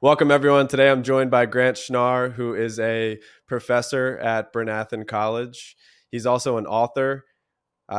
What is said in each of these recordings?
Welcome, everyone. Today I'm joined by Grant Schnarr, who is a professor at Bernathen College. He's also an author.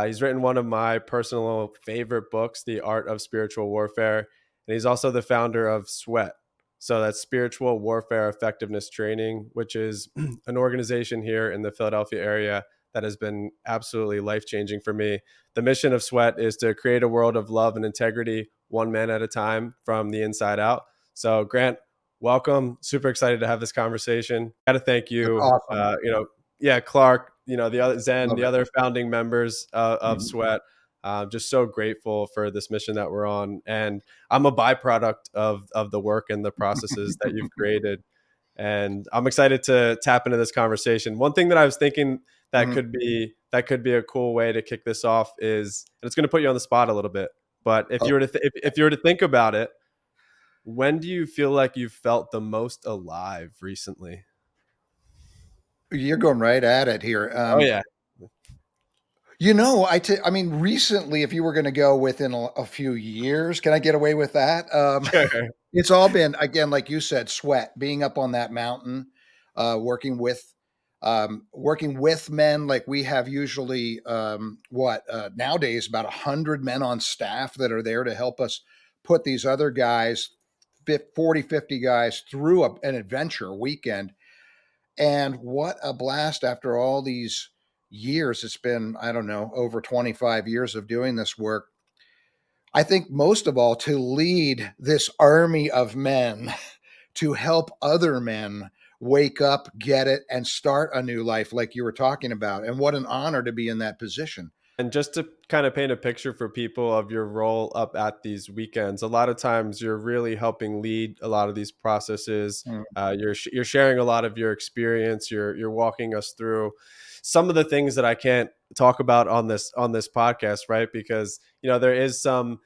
He's written one of my personal favorite books, The Art of Spiritual Warfare. And he's also the founder of SWET. So that's Spiritual Warfare Effectiveness Training, which is an organization here in the Philadelphia area that has been absolutely life-changing for me. The mission of SWET is to create a world of love and integrity, one man at a time, from the inside out. So, Grant, welcome. Super excited to have this conversation. Got to thank That's you. awesome. Clark, the other Zen, Love the it. other founding members of Mhm. SWET. Just so grateful for this mission that we're on, and I'm a byproduct of the work and the processes that you've created. And I'm excited to tap into this conversation. One thing that I was thinking Mhm. that could be a cool way to kick this off is, and it's going to put you on the spot a little bit, but if Oh, you were to if you were to think about it, when do you feel like you've felt the most alive recently? you're going right at it here. Oh yeah. I mean, recently, if you were going to go within a few years, can I get away with that? Sure. It's all been, again, like you said, sweat, being up on that mountain, working working with men. Like we have usually, nowadays about 100 men on staff that are there to help us put these other guys, 40, 50 guys through an adventure weekend. And what a blast after all these years. It's been, I don't know, over 25 years of doing this work. I think most of all to lead this army of men to help other men wake up, get it, and start a new life like you were talking about. And what an honor to be in that position. And just to kind of paint a picture for people of your role up at these weekends, a lot of times you're really helping lead a lot of these processes. Mm. You're sharing a lot of your experience. You're walking us through some of the things that I can't talk about on this podcast, right? Because there is some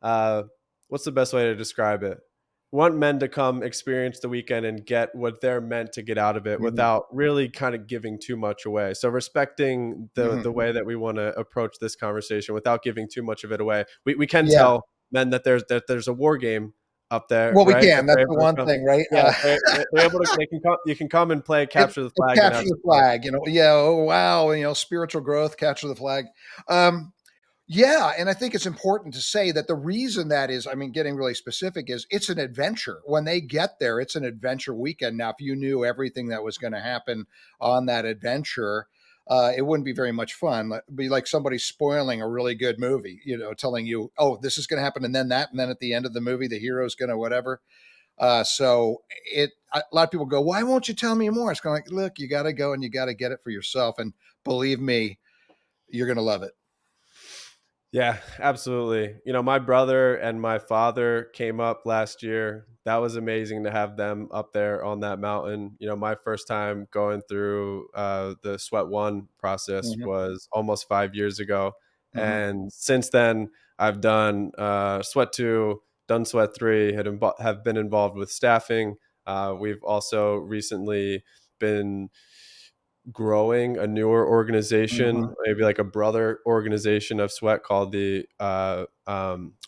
uh, what's the best way to describe it? Want men to come experience the weekend and get what they're meant to get out of it Mhm. without really kind of giving too much away. So respecting Mhm. the way that we want to approach this conversation without giving too much of it away. We can Yeah. tell men that there's a war game up there, Well, we right? can. If That's they're the able to one come, thing, right? yeah, they're able to. They can come. You can come and play capture the It's flag and capture have the some fun. flag, yeah. Oh, wow. Spiritual growth, capture the flag. Um, Yeah, and I think it's important to say that the reason that is, I mean, getting really specific is it's an adventure. When they get there, it's an adventure weekend. Now, if you knew everything that was going to happen on that adventure, it wouldn't be very much fun. It'd be like somebody spoiling a really good movie, telling you, oh, this is going to happen and then that. And then at the end of the movie, the hero's going to whatever. A lot of people go, why won't you tell me more? It's kind of like, look, you got to go and you got to get it for yourself. And believe me, you're going to love it. Yeah, absolutely. My brother and my father came up last year. That was amazing to have them up there on that mountain. My first time going through the Sweat One process Mhm. was almost 5 years ago. Mhm. And since then, I've done Sweat Two, done Sweat Three, have been involved with staffing. We've also recently been growing a newer organization, Mhm. maybe like a brother organization of Sweat called the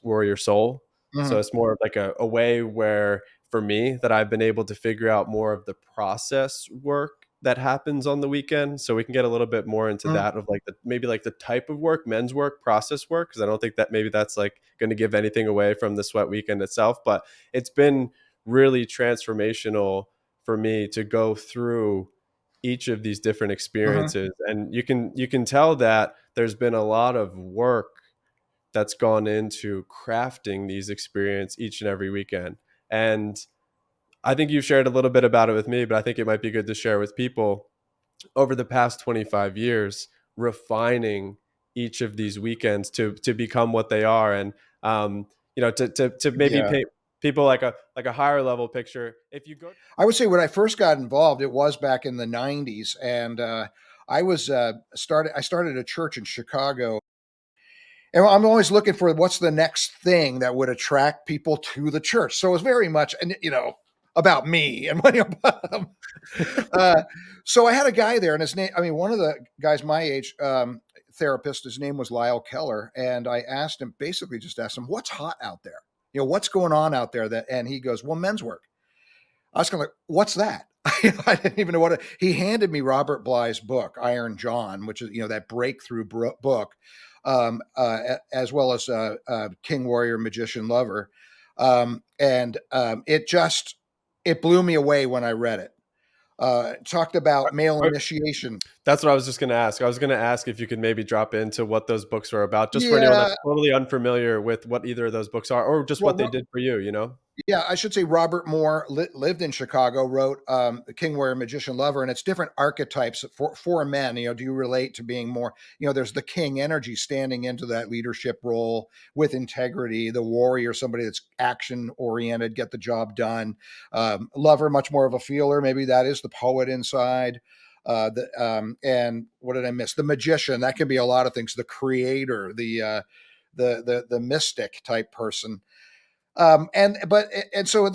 Warrior Soul. So Mhm. it's more of like a way where, for me, that I've been able to figure out more of the process work that happens on the weekend. So we can get a little bit more into Mhm. that of like maybe like the type of work, men's work, process work, because I don't think that maybe that's like going to give anything away from the Sweat weekend itself. But it's been really transformational for me to go through each of these different Mhm. experiences, and you can tell that there's been a lot of work that's gone into crafting these experiences each and every weekend. And I think you've shared a little bit about it with me, but I think it might be good to share with people over the past 25 years, refining each of these weekends to become what they are. And to maybe Yeah. paint people like a higher level picture. If you go I would say when I first got involved, it was back in the 90s, and I started a church in Chicago, and I'm always looking for what's the next thing that would attract people to the church. So it was very much, and about me and uh, so I had a guy there, and his name, I mean, one of the guys my age, therapist, his name was Lyle Keller, and I asked him, basically just asked him, what's hot out there? what's going on out there? That And he goes, well, men's work. I was kind of like, what's that? I didn't even know he handed me Robert Bly's book, Iron John, which is, that breakthrough book, as well as King, Warrior, Magician, Lover. And it blew me away when I read it. Talked about male initiation. That's what I was just going to ask. I was going to ask if you could maybe drop into what those books are about, just for anyone that's Yeah. totally unfamiliar with what either of those books are, or just what they Well, did for you, you know? yeah, I should say Robert Moore lived in Chicago, wrote The King, Warrior, Magician, Lover, and it's different archetypes for men. Do you relate to being more, there's the king energy standing into that leadership role with integrity, the warrior, somebody that's action oriented, get the job done. Lover, much more of a feeler. Maybe that is the poet inside. And what did I miss? The magician, that can be a lot of things. The creator, the mystic type person. And so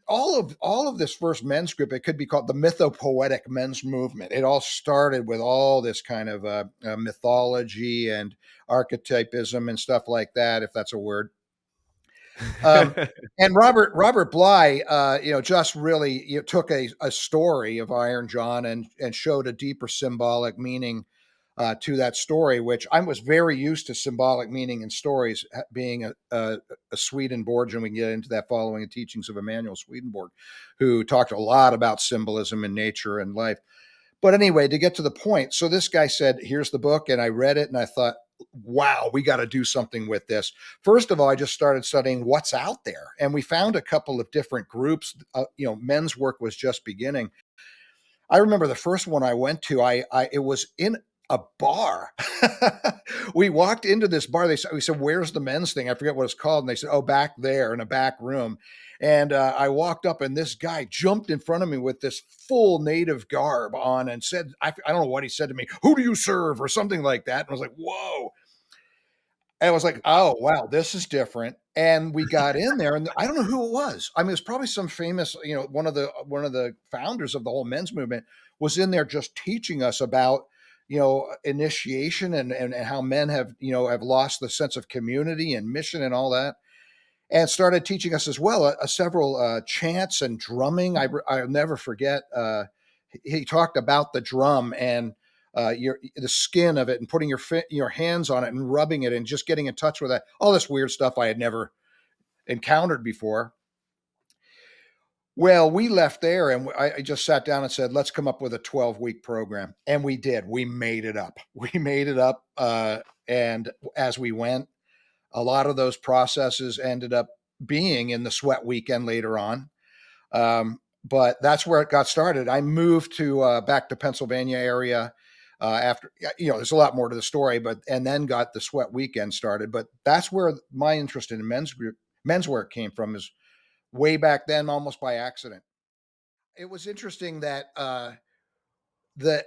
all of this first men's group, it could be called the mythopoetic men's movement. It all started with all this kind of mythology and archetypism and stuff like that, if that's a word. Um, and Robert Bly, just really took a story of Iron John and showed a deeper symbolic meaning to that story, which I was very used to symbolic meaning in stories, being a Swedenborgian. We can get into that following the teachings of Emanuel Swedenborg, who talked a lot about symbolism in nature and life. But anyway, to get to the point, so this guy said, here's the book, and I read it, and I thought, wow, we got to do something with this. First of all, I just started studying what's out there, and we found a couple of different groups. Men's work was just beginning. I remember the first one I went to, it was in a bar. We walked into this bar. We said, where's the men's thing? I forget what it's called. And they said, oh, back there in a back room. And I walked up, and this guy jumped in front of me with this full native garb on and said, I don't know what he said to me, who do you serve, or something like that. And I was like, whoa. And I was like, oh, wow, this is different. And we got in there, and I don't know who it was. I mean, it was probably some famous, one of the founders of the whole men's movement was in there just teaching us about, initiation and how men have lost the sense of community and mission and all that, and started teaching us as well several chants and drumming. I'll never forget. He talked about the drum and the skin of it, and putting your hands on it and rubbing it and just getting in touch with that. All this weird stuff I had never encountered before. Well, we left there, and I just sat down and said, let's come up with a 12-week program. And we did. We made it up. We made it up. And as we went, a lot of those processes ended up being in the SWET weekend later on. But that's where it got started. I moved to back to Pennsylvania area after, there's a lot more to the story, and then got the SWET weekend started. But that's where my interest in men's work came from, is way back then, almost by accident. It was interesting that the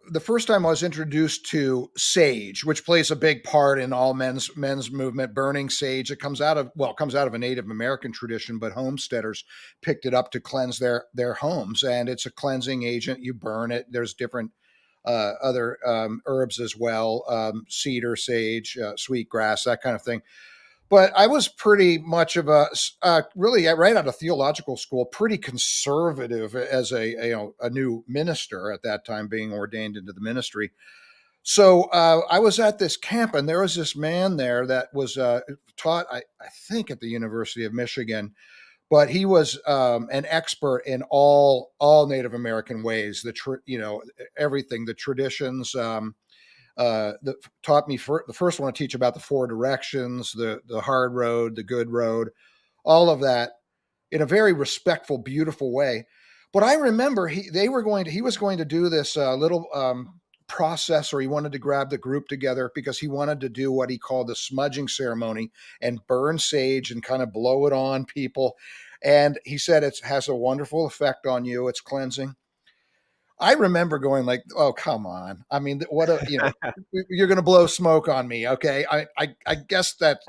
the first time I was introduced to sage, which plays a big part in all men's movement, burning sage. It comes out of a Native American tradition, but homesteaders picked it up to cleanse their homes, and it's a cleansing agent. You burn it. There's different other herbs as well, cedar, sage, sweetgrass, that kind of thing. But I was pretty much of really right out of theological school, pretty conservative as a new minister at that time, being ordained into the ministry. So I was at this camp, and there was this man there that was taught, I think, at the University of Michigan, but he was an expert in all Native American ways, everything, the traditions. Taught me the first one to teach about the four directions, the hard road, the good road, all of that in a very respectful, beautiful way. But I remember he was going to do this little process, or he wanted to grab the group together because he wanted to do what he called the smudging ceremony and burn sage and kind of blow it on people. And he said it has a wonderful effect on you. It's cleansing. I remember going like, "Oh, come on! I mean, you're going to blow smoke on me, okay? I guess that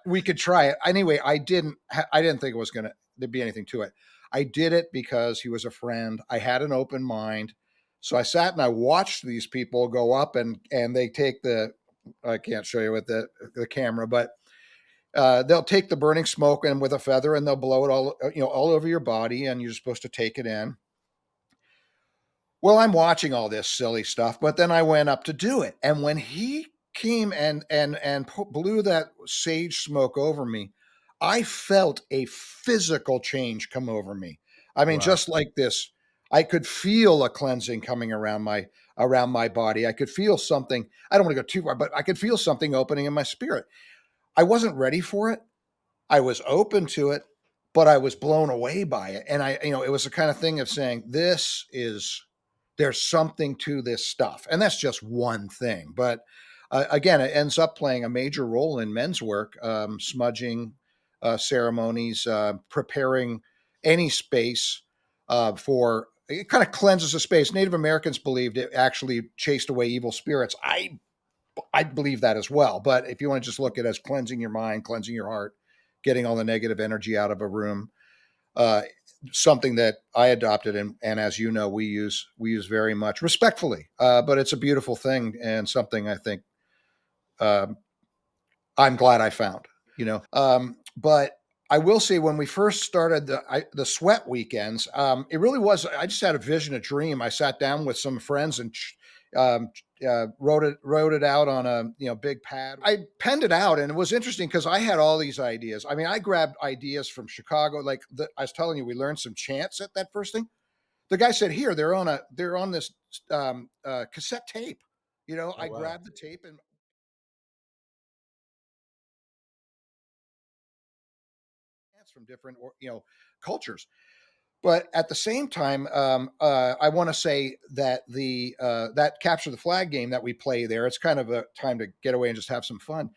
we could try it anyway." I didn't think it was going to be anything to it. I did it because he was a friend. I had an open mind, so I sat and I watched these people go up, and they take the. I can't show you with the camera, but they'll take the burning smoke and with a feather and they'll blow it all, all over your body, and you're supposed to take it in. Well, I'm watching all this silly stuff, but then I went up to do it, and when he came and blew that sage smoke over me, I felt a physical change come over me. I mean, Wow. just like this, I could feel a cleansing coming around my body. I could feel something. I don't want to go too far, but I could feel something opening in my spirit. I wasn't ready for it. I was open to it, but I was blown away by it. And it was the kind of thing of saying, there's something to this stuff. And that's just one thing. But again, it ends up playing a major role in men's work, smudging ceremonies, preparing any space for it kind of cleanses the space. Native Americans believed it actually chased away evil spirits. I believe that as well. But if you want to just look at it as cleansing your mind, cleansing your heart, getting all the negative energy out of a room, uh, something that I adopted and as you know, we use very much respectfully. But it's a beautiful thing and something I think uh, I'm glad I found. But I will say when we first started the sweat weekends, it really was. I just had a vision, a dream. I sat down with some friends and um, wrote it out on a big pad. I penned it out, and it was interesting because I had all these ideas. I mean, I grabbed ideas from Chicago. Like I was telling you, we learned some chants at that first thing. The guy said, "Here, they're on this cassette tape." Oh I wow. grabbed the tape and chants from different cultures. But at the same time, I want to say that that capture the flag game that we play there, it's kind of a time to get away and just have some fun.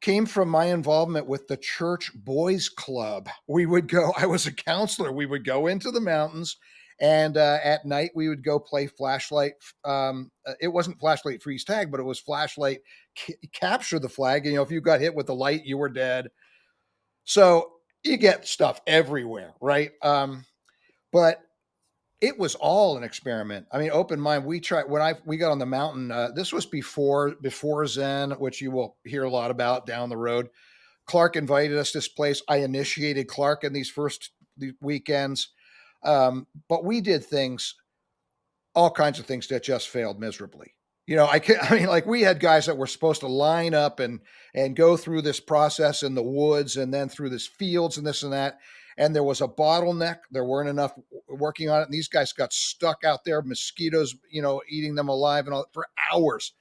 Came from my involvement with the church boys club. We would go. I was a counselor. We would go into the mountains, and at night we would go play flashlight. It wasn't flashlight freeze tag, but it was flashlight capture the flag. If you got hit with the light, you were dead. So you get stuff everywhere, right? But it was all an experiment. I mean, open mind. We tried when we got on the mountain. This was before Zen, which you will hear a lot about down the road. Clark invited us to this place. I initiated Clark in these first weekends, but we did all kinds of things that just failed miserably. I mean, like we had guys that were supposed to line up and go through this process in the woods and then through this fields and this and that. And there was a bottleneck. There weren't enough working on it. And these guys got stuck out there, mosquitoes, eating them alive and all for hours.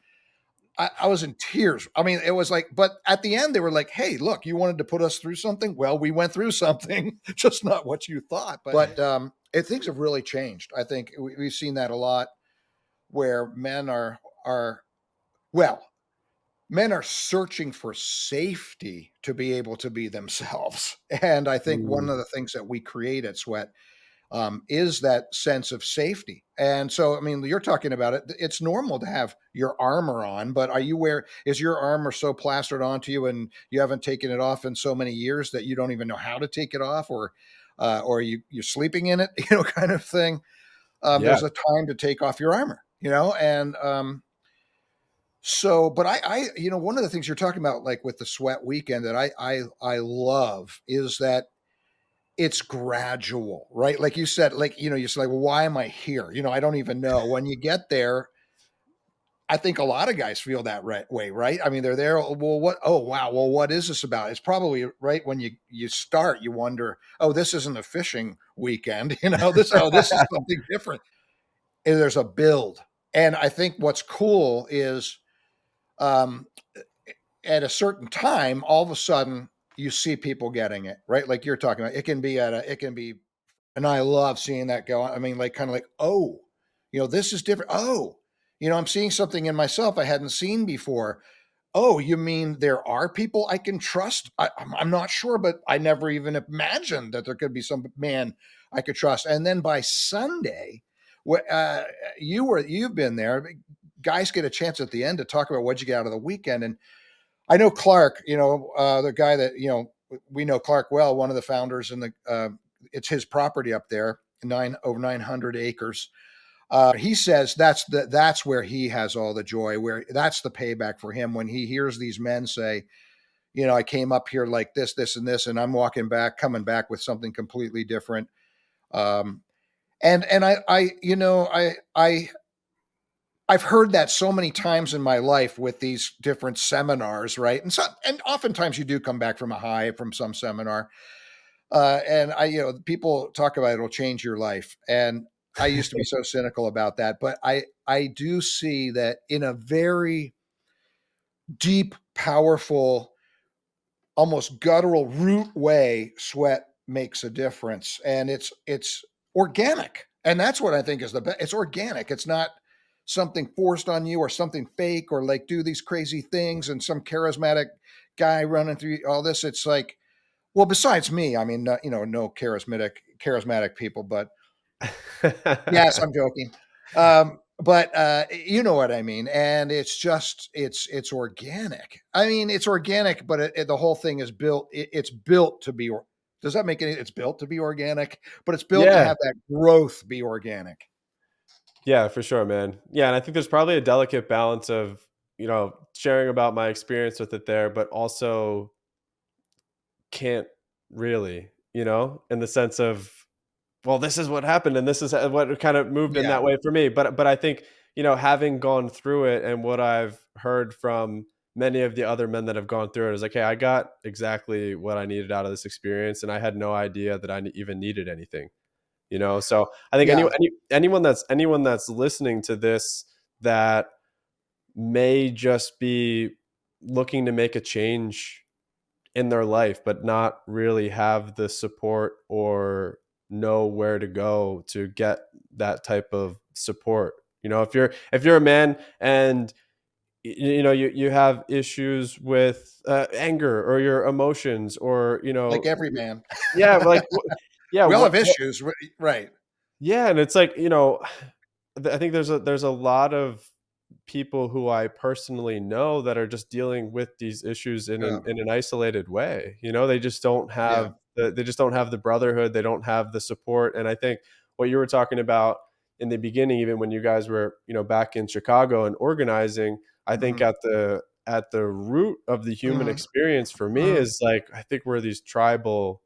I was in tears. I mean, it was like, but at the end, they were like, "Hey, look, you wanted to put us through something. Well, we went through something, just not what you thought." But things have really changed. I think we've seen that a lot, where are well, men are searching for safety to be able to be themselves. And I think one Mm. of the things that we create at Sweat is that sense of safety. And so, I mean, you're talking about it. It's normal to have your armor on, but is your armor so plastered onto you and you haven't taken it off in so many years that you don't even know how to take it off, or you're sleeping in it, kind of thing. Yeah. There's a time to take off your armor, and but one of the things you're talking about, like with the sweat weekend, that I love is that it's gradual, right? Like you said, like, you're like, well, why am I here? I don't even know. When you get there, I think a lot of guys feel that way, right? I mean, they're there. Well, what? Oh, wow. Well, what is this about? It's probably right when you start, you wonder, oh, this isn't a fishing weekend. This is something different. And there's a build, and I think what's cool is, um, at a certain time, all of a sudden, you see people getting it, right? Like you're talking about. It can be. And I love seeing that go on. I mean, like, kind of like, oh, this is different. Oh, I'm seeing something in myself I hadn't seen before. Oh, you mean there are people I can trust? I'm not sure, but I never even imagined that there could be some man I could trust. And then by Sunday, you've been there. Guys get a chance at the end to talk about what you get out of the weekend. And I know Clark, the guy that, we know Clark well, one of the founders in it's his property up there, over 900 acres. He says that's where he has all the joy, where that's the payback for him when he hears these men say, I came up here like this, and this, and I'm coming back with something completely different. Um, and I've heard that so many times in my life with these different seminars, right? And oftentimes you do come back from a high from some seminar, and people talk about it'll change your life, and I used to be so cynical about that, but I do see that in a very deep, powerful, almost guttural root way, sweat makes a difference, and it's organic, and that's what I think is the best. It's organic. It's not something forced on you or something fake or like do these crazy things and some charismatic guy running through all this. It's like, well, besides me, I mean, no charismatic people, but yes, I'm joking. But you know what I mean, and it's organic. I mean, it's organic, but the whole thing is built. It's built to be. Does that make any? It's built to be organic, but it's built to Yeah. have that growth be organic. Yeah, for sure, man. Yeah, and I think there's probably a delicate balance of, sharing about my experience with it there, but also can't really, in the sense of, well, this is what happened and this is what kind of moved in Yeah. that way for me. But I think, having gone through it and what I've heard from many of the other men that have gone through it is like, hey, I got exactly what I needed out of this experience and I had no idea that even needed anything. So I think Yeah. anyone that's listening to this that may just be looking to make a change in their life but not really have the support or know where to go to get that type of support. If you're a man and you have issues with anger or your emotions or Like every man. yeah, like yeah, We all have what issues, right? yeah, and it's like, I think there's a lot of people who I personally know that are just dealing with these issues in Yeah. an isolated way. They just don't Yeah. have the brotherhood, they don't have the support. And I think what you were talking about in the beginning, even when you guys were, back in Chicago and organizing, I think Hmm. at the root of the human Hmm. experience for me Hmm. is like I think we're these tribal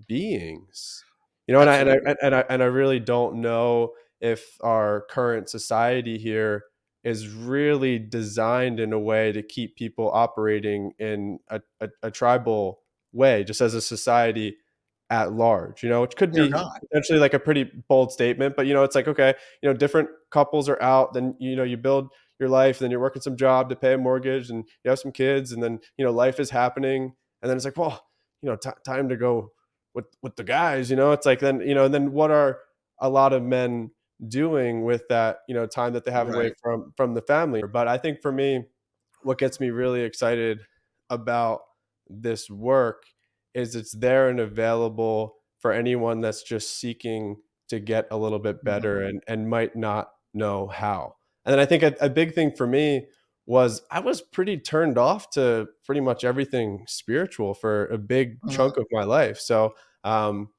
beings. Absolutely. And I really don't know if our current society here is really designed in a way to keep people operating in a tribal way, just as a society at large, which could They're be not. potentially like a pretty bold statement, but it's like, okay, different couples are out, then you build your life, then you're working some job to pay a mortgage, and you have some kids, and then life is happening, and then it's like, well, time to go with the guys. It's like, then and then what are a lot of men doing with that time that they have away Right. from the family? But I think for me, what gets me really excited about this work is it's there and available for anyone that's just seeking to get a little bit Hmm. better and might not know how. And then I think a big thing for me was I was pretty turned off to pretty much everything spiritual for a big Hmm. chunk of my life. So um,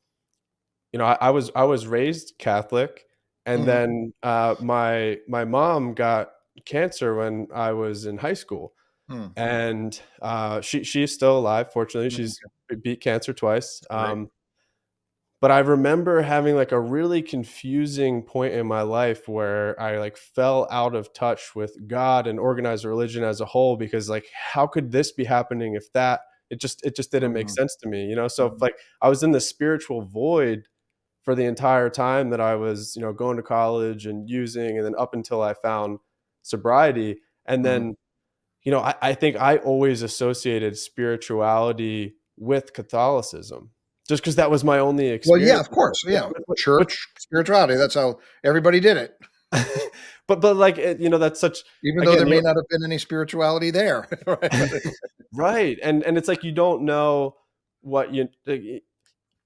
I was raised Catholic, and Hmm. then my mom got cancer when I was in high school, Hmm. and she's still alive. Fortunately, she's Okay. beat cancer twice. Great. But I remember having like a really confusing point in my life where I like fell out of touch with God and organized religion as a whole, because like how could this be happening if that it just didn't make Hmm. sense to me, so if, Hmm. like I was in the spiritual void for the entire time that I was, going to college and using, and then up until I found sobriety. And Hmm. then, I think I always associated spirituality with Catholicism just because that was my only Well, yeah, experience of course. with, Yeah. with, Church, spirituality. That's how everybody did it, but like, that's such, even though again, there may not have been any spirituality there. Right. right. And it's like, you don't know what you,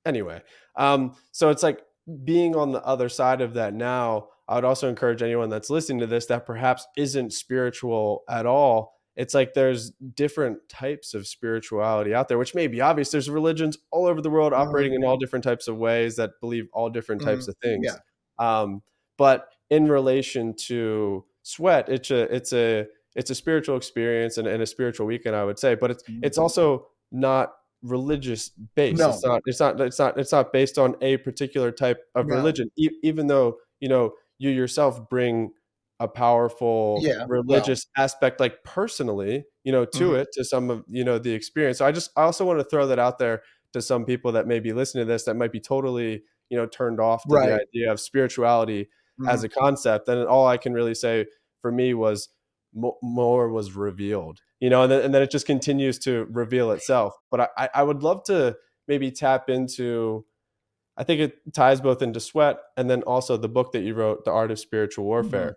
anyway. So it's like being on the other side of that now, I would also encourage anyone that's listening to this that perhaps isn't spiritual at all. It's like there's different types of spirituality out there, which may be obvious. There's religions all over the world Hmm. operating in all different types of ways that believe all different Hmm. types of things. Yeah. But in relation to sweat, it's a it's a spiritual experience and a spiritual weekend, I would say, but Mhm. it's also not religious based. No, It's not based on a particular type of no. religion, even though you yourself bring a powerful Yeah, well, religious aspect, like personally, to mhm, it, to some of the experience. So I also want to throw that out there to some people that may be listening to this that might be totally turned off to the right. idea of spirituality as Mhm, a concept. And all I can really say for me was more was revealed, and then it just continues to reveal itself. But I would love to maybe tap into, I think it ties both into SWET and then also the book that you wrote, The Art of Spiritual mhm, Warfare.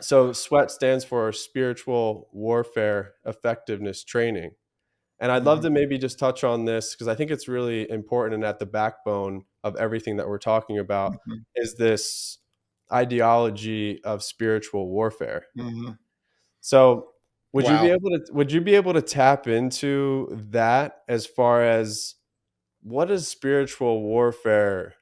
So SWET stands for Spiritual Warfare Effectiveness Training. And I'd love mhm, to maybe just touch on this because I think it's really important and at the backbone of everything that we're talking about mhm, is this ideology of spiritual warfare. mhm. So, Wow. would you be able to tap into that as far as what does spiritual warfare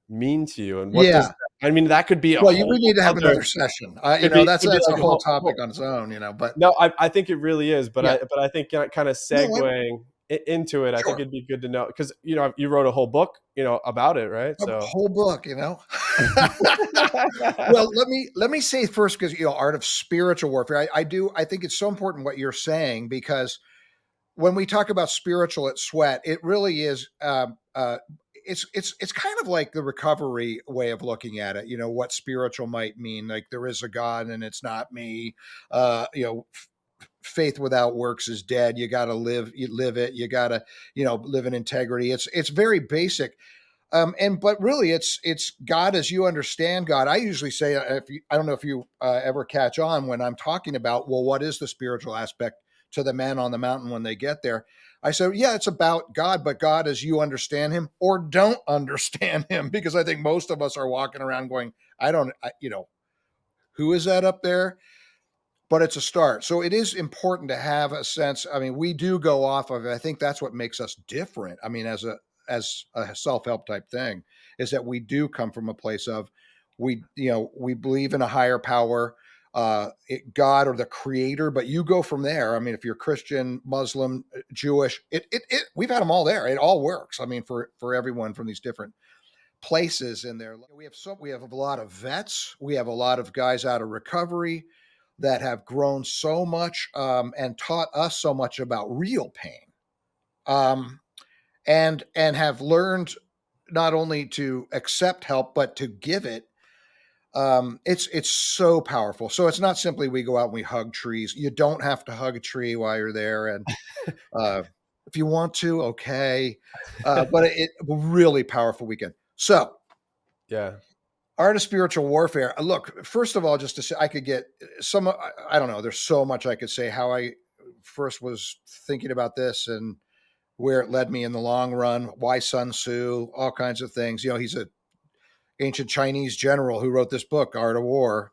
mean to you, and what does Yeah. that, I mean, that could be a Well, whole we need to have other, another session. could be That's like a a whole whole topic on its own, but no, I think it really is, but yeah. I think kind of No, I segueing into it, I think sure. it'd be good to know because you wrote a whole book, about it, right? A So whole book. Well, let me say first, because art of spiritual warfare. I think it's so important what you're saying, because when we talk about spiritual at Sweat, it really is. It's kind of like the recovery way of looking at it. What spiritual might mean. Like, there is a God, and it's not me. Faith without works is dead. You got to live it. You got to live in integrity. It's very basic. But really, it's God as you understand God. I usually say, I don't know if you ever catch on when I'm talking about, well, what is the spiritual aspect to the man on the mountain when they get there? I say, yeah, it's about God, but God as you understand Him or don't understand Him, because I think most of us are walking around going, I don't, who is that up there? But it's a start. So it is important to have a sense. I mean, we do go off of it. I think that's what makes us different. I mean, as a self-help type thing, is that we do come from a place of, we believe in a higher power, God or the creator, but you go from there. I mean, if you're Christian, Muslim, Jewish, we've had them all there. It all works. I mean, for everyone from these different places in there. We have a lot of vets. We have a lot of guys out of recovery that have grown so much, and taught us so much about real pain, um, and have learned not only to accept help but to give it. It's so powerful. So it's not simply we go out and we hug trees. You don't have to hug a tree while you're there, and uh, if you want to, okay. But it really powerful weekend. So, yeah. art of spiritual warfare. Look, first of all, just to say, I could get some. I don't know. There's so much I could say. How I first was thinking about this and where it led me in the long run. Why Sun Tzu? All kinds of things. He's a ancient Chinese general who wrote this book, Art of War,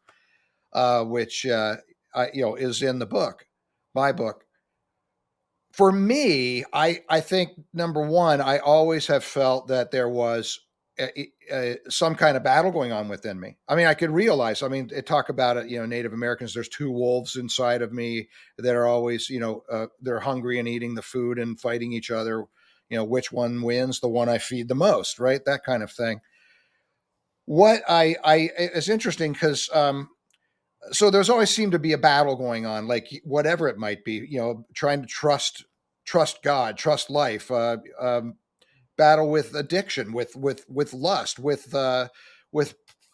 which is in the book, my book. For me, I think number one, I always have felt that there was some kind of battle going on within me. I mean, I could realize. I mean, talk about it. Native Americans. There's two wolves inside of me that are always, they're hungry and eating the food and fighting each other. Which one wins? The one I feed the most, right? That kind of thing. What I It's interesting because so there's always seemed to be a battle going on, like whatever it might be, trying to trust God, trust life, battle with addiction, with lust, with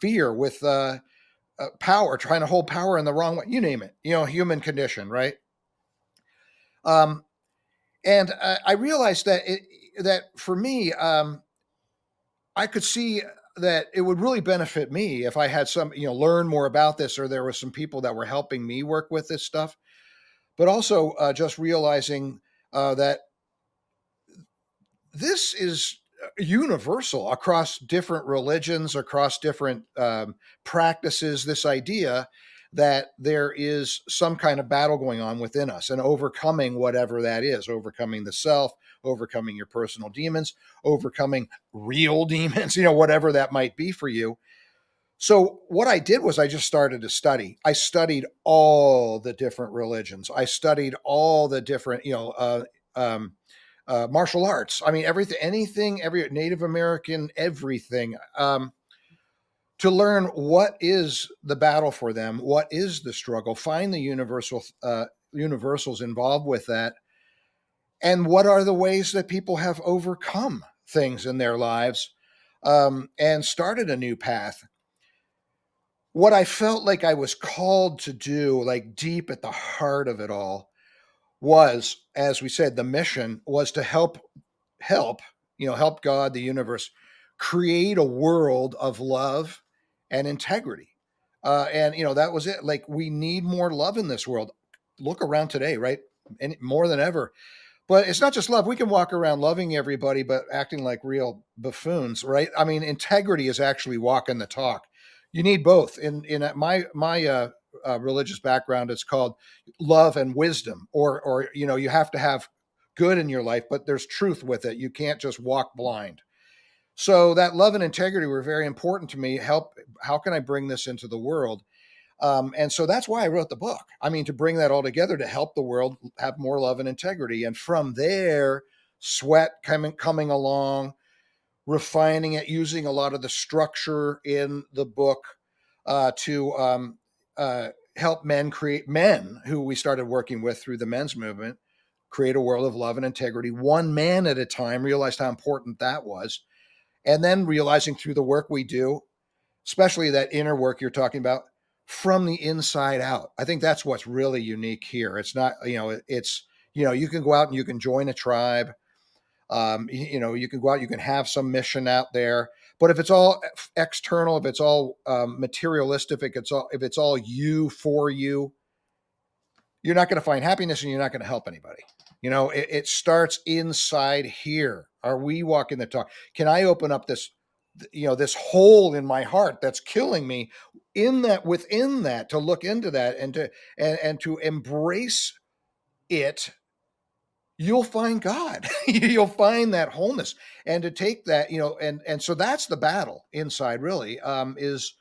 fear, with power, trying to hold power in the wrong way. You name it, human condition, right? Um, and I realized that for me, I could see that it would really benefit me if I had some, learn more about this, or there were some people that were helping me work with this stuff. But also, just realizing that this is universal across different religions, across different practices. This idea that there is some kind of battle going on within us, and overcoming whatever that is, overcoming the self, overcoming your personal demons, overcoming real demons, whatever that might be for you. So what I did was I just started to study. I studied all the different religions. I studied all the different, um, martial arts. I mean, everything, anything, every Native American, everything, to learn what is the battle for them, what is the struggle, find the universals involved with that, and what are the ways that people have overcome things in their lives, and started a new path. What I felt like I was called to do, like deep at the heart of it all, was, as we said, the mission was to help, help God, the universe, create a world of love and integrity. And that was it. Like, we need more love in this world. Look around today, right? And more than ever. But it's not just love. We can walk around loving everybody, but acting like real buffoons, right? I mean, integrity is actually walking the talk. You need both. In my religious background, it's called love and wisdom, or you have to have good in your life, but there's truth with it. You can't just walk blind. So that love and integrity were very important to me. How can I bring this into the world? And so that's why I wrote the book. I mean, to bring that all together to help the world have more love and integrity. And from there, SWET coming along, refining it, using a lot of the structure in the book to help men who we started working with through the men's movement, create a world of love and integrity, one man at a time, realized how important that was. And then realizing through the work we do, especially that inner work you're talking about, from the inside out. I think that's what's really unique here. It's not, it's, you can go out and you can join a tribe. You can go out, you can have some mission out there, but if it's all external, if it's all materialistic, if it's all you for you, you're not going to find happiness and you're not going to help anybody. It starts inside here. Are we walking the talk? Can I open up this hole in my heart that's killing me, within that, to look into that and to embrace it? You'll find God. You'll find that wholeness, and to take that, and so that's the battle inside, really, is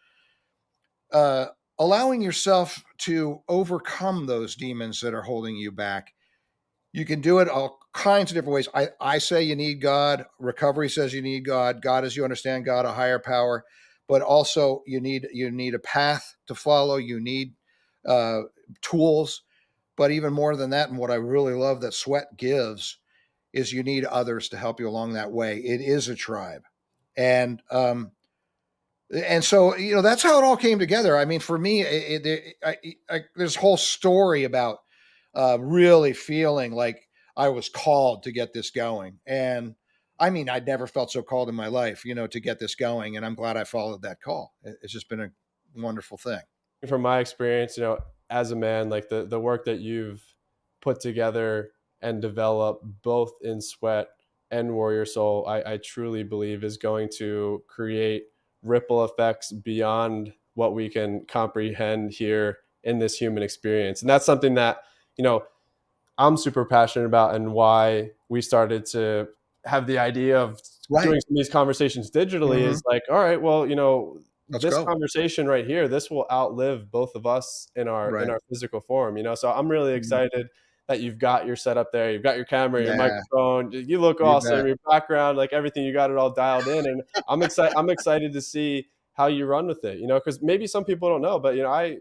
uh, allowing yourself to overcome those demons that are holding you back. You can do it all kinds of different ways. I say you need God. Recovery says you need God. God, as you understand God, a higher power, but also you need a path to follow. You need uh, tools, but even more than that, and what I really love that SWET gives, is you need others to help you along that way. It is a tribe, and so that's how it all came together. I mean, for me, there's a whole story about really feeling like I was called to get this going. And I mean, I'd never felt so called in my life, to get this going. And I'm glad I followed that call. It's just been a wonderful thing. From my experience, as a man, like the work that you've put together and developed both in SWET and Warrior Soul, I truly believe is going to create ripple effects beyond what we can comprehend here in this human experience. And that's something that, you know, I'm super passionate about, and why we started to have the idea of Right. doing some of these conversations digitally Hmm. is like, all right, well, Let's this go. conversation right here, this will outlive both of us in our Right. physical form, So I'm really Mhm. excited that you've got your setup there, you've got your camera, your Yeah, microphone, you look you awesome, bet. your background, like everything, you got it all dialed in, and I'm excited to see how you run with it, because maybe some people don't know, but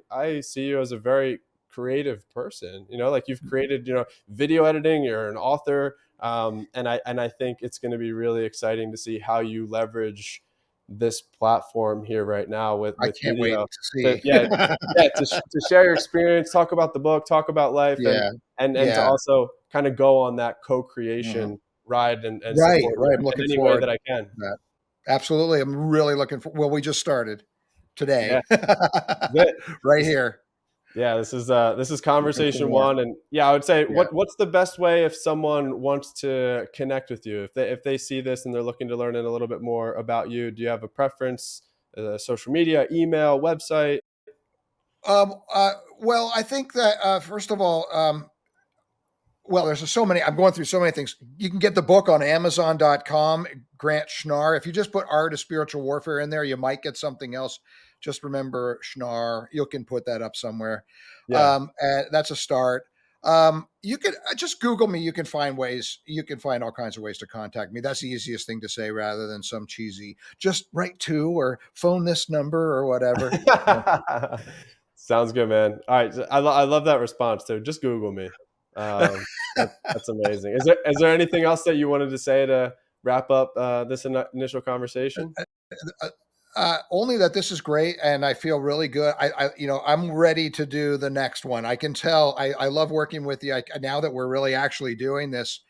I see you as a very creative person, like you've created, video editing, you're an author, and I think it's going to be really exciting to see how you leverage this platform here right now with I can't wait video to to, see. to share your experience, talk about the book, talk about life, and Yeah. and to Yeah. also kind of go on that Mhm. co-creation ride, and Right. support you Right. I'm in looking any way forward that I to can. that. Absolutely. I'm really looking for, well, we just started Yeah, today. that's it. Right This here. Yeah, this is Looking for conversation more. one, and yeah, I would say, Yeah. what's the best way if someone wants to connect with you, if they see this and they're looking to learn a little bit more about you? Do you have a preference? Social media, email, website? Well, I think that, first of all, well, there's so many. I'm going through so many things. You can get the book on Amazon.com, Grant Schnarr. If you just put Art of Spiritual Warfare in there, you might get something else. Just remember Schnarr. You can put that up somewhere. Yeah. And that's a start. You can just Google me. You can find ways. You can find all kinds of ways to contact me. That's the easiest thing to say rather than some cheesy just write to or phone this number or whatever. So, Sounds good, man. All right, I love that response too. Just Google me. That's amazing. Is there anything else that you wanted to say to wrap up this initial conversation? only that this is great, and I feel really good. I'm ready to do the next one. I can tell. I love working with you. Now that we're really actually doing this,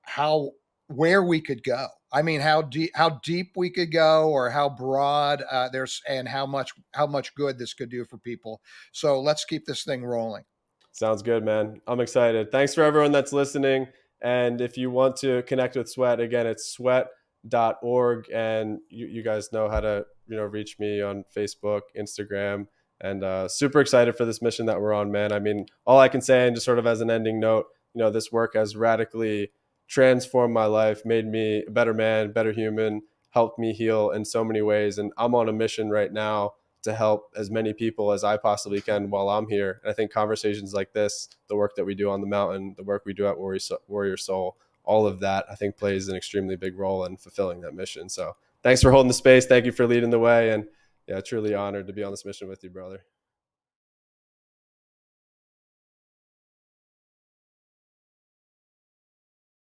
how where we could go. I mean, how deep we could go, or how broad there's, and how much good this could do for people. So let's keep this thing rolling. Sounds good, man. I'm excited. Thanks for everyone that's listening. And if you want to connect with Sweat, again, it's sweat.org. And you guys know how to, reach me on Facebook, Instagram, and super excited for this mission that we're on, man. I mean, all I can say, and just sort of as an ending note, this work has radically transformed my life, made me a better man, better human, helped me heal in so many ways. And I'm on a mission right now to help as many people as I possibly can while I'm here. And I think conversations like this, the work that we do on the mountain, the work we do at Warrior Soul, all of that, I think plays an extremely big role in fulfilling that mission. So thanks for holding the space. Thank you for leading the way. And yeah, truly honored to be on this mission with you, brother.